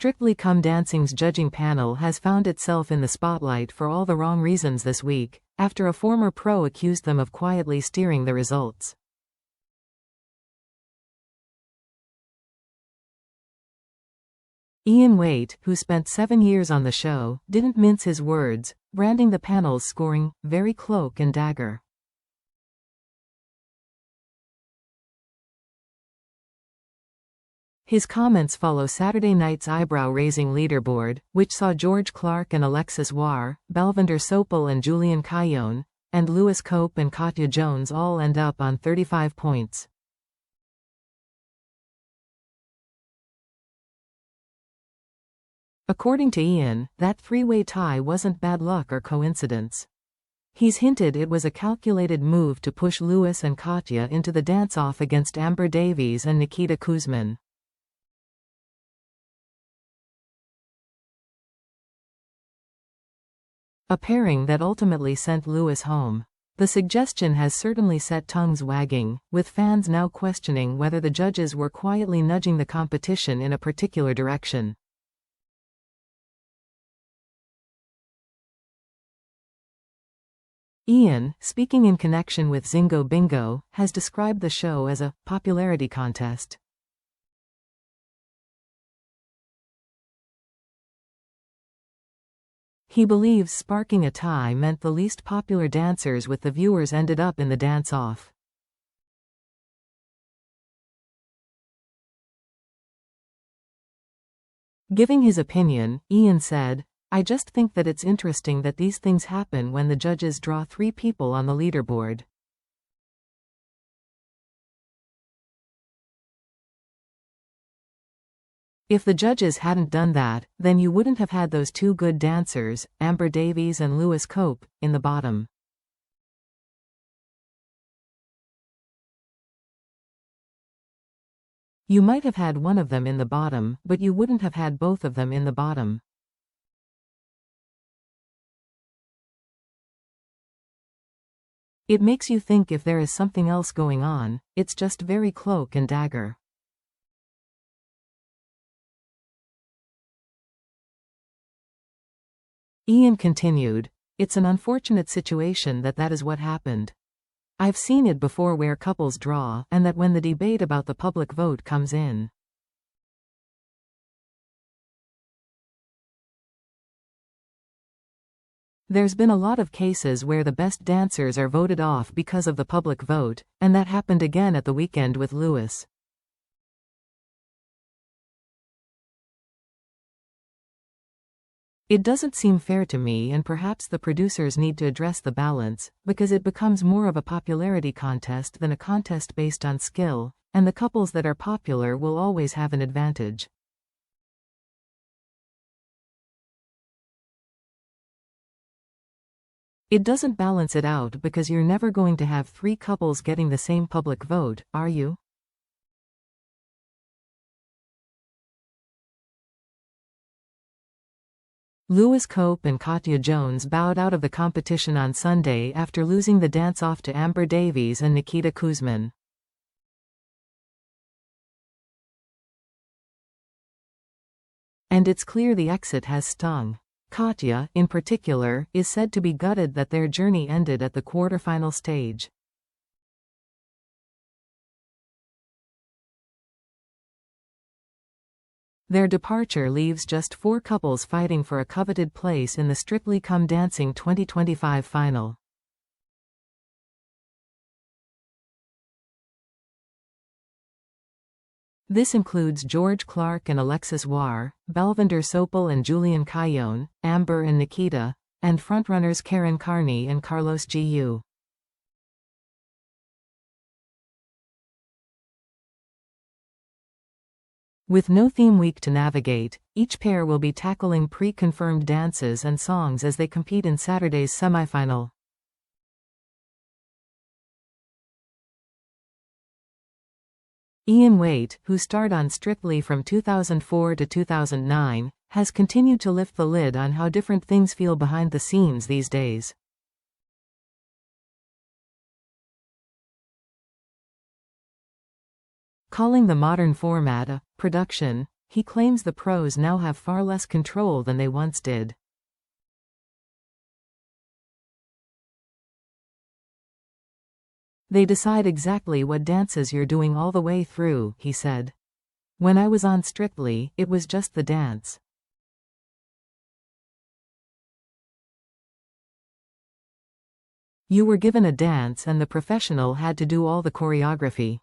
Strictly Come Dancing's judging panel has found itself in the spotlight for all the wrong reasons this week, after a former pro accused them of quietly steering the results. WAITE, who spent 7 years on the show, didn't mince his words, branding the panel's scoring very cloak and dagger. His comments follow Saturday night's eyebrow-raising leaderboard, which saw George Clark and Alexis Warr, Balvinder Sopal and Julian Cayone, and Lewis Cope and Katya Jones all end up on 35 points. According to Ian, that three-way tie wasn't bad luck or coincidence. He's hinted it was a calculated move to push Lewis and Katya into the dance-off against Amber Davies and Nikita Kuzmin. A pairing that ultimately sent Lewis home. The suggestion has certainly set tongues wagging, with fans now questioning whether the judges were quietly nudging the competition in a particular direction. Ian, speaking in connection with Zingo Bingo, has described the show as a popularity contest. He believes sparking a tie meant the least popular dancers with the viewers ended up in the dance-off. Giving his opinion, Ian said, "I just think that it's interesting that these things happen when the judges draw 3 people on the leaderboard. If the judges hadn't done that, then you wouldn't have had those 2 good dancers, Amber Davies and Lewis Cope, in the bottom. You might have had one of them in the bottom, but you wouldn't have had both of them in the bottom." It makes you think if there is something else going on, it's just very cloak and dagger. Ian continued, "It's an unfortunate situation that is what happened. I've seen it before where couples draw, and that when the debate about the public vote comes in. There's been a lot of cases where the best dancers are voted off because of the public vote, and that happened again at the weekend with Lewis. It doesn't seem fair to me, and perhaps the producers need to address the balance, because it becomes more of a popularity contest than a contest based on skill, and the couples that are popular will always have an advantage. It doesn't balance it out because you're never going to have 3 couples getting the same public vote, are you?" Lewis Cope and Katya Jones bowed out of the competition on Sunday after losing the dance-off to Amber Davies and Nikita Kuzmin. And it's clear the exit has stung. Katya, in particular, is said to be gutted that their journey ended at the quarterfinal stage. Their departure leaves just 4 couples fighting for a coveted place in the Strictly Come Dancing 2025 final. This includes George Clark and Alexis Warr, Balvinder Sopal and Julian Cayone, Amber and Nikita, and frontrunners Karen Carney and Carlos Gu. With no theme week to navigate, each pair will be tackling pre-confirmed dances and songs as they compete in Saturday's semifinal. WAITE, who starred on Strictly from 2004 to 2009, has continued to lift the lid on how different things feel behind the scenes these days. Calling the modern format a production, He claims the pros now have far less control than they once did. They decide exactly what dances you're doing all the way through, he said. When I was on Strictly, it was just the dance. You were given a dance and the professional had to do all the choreography.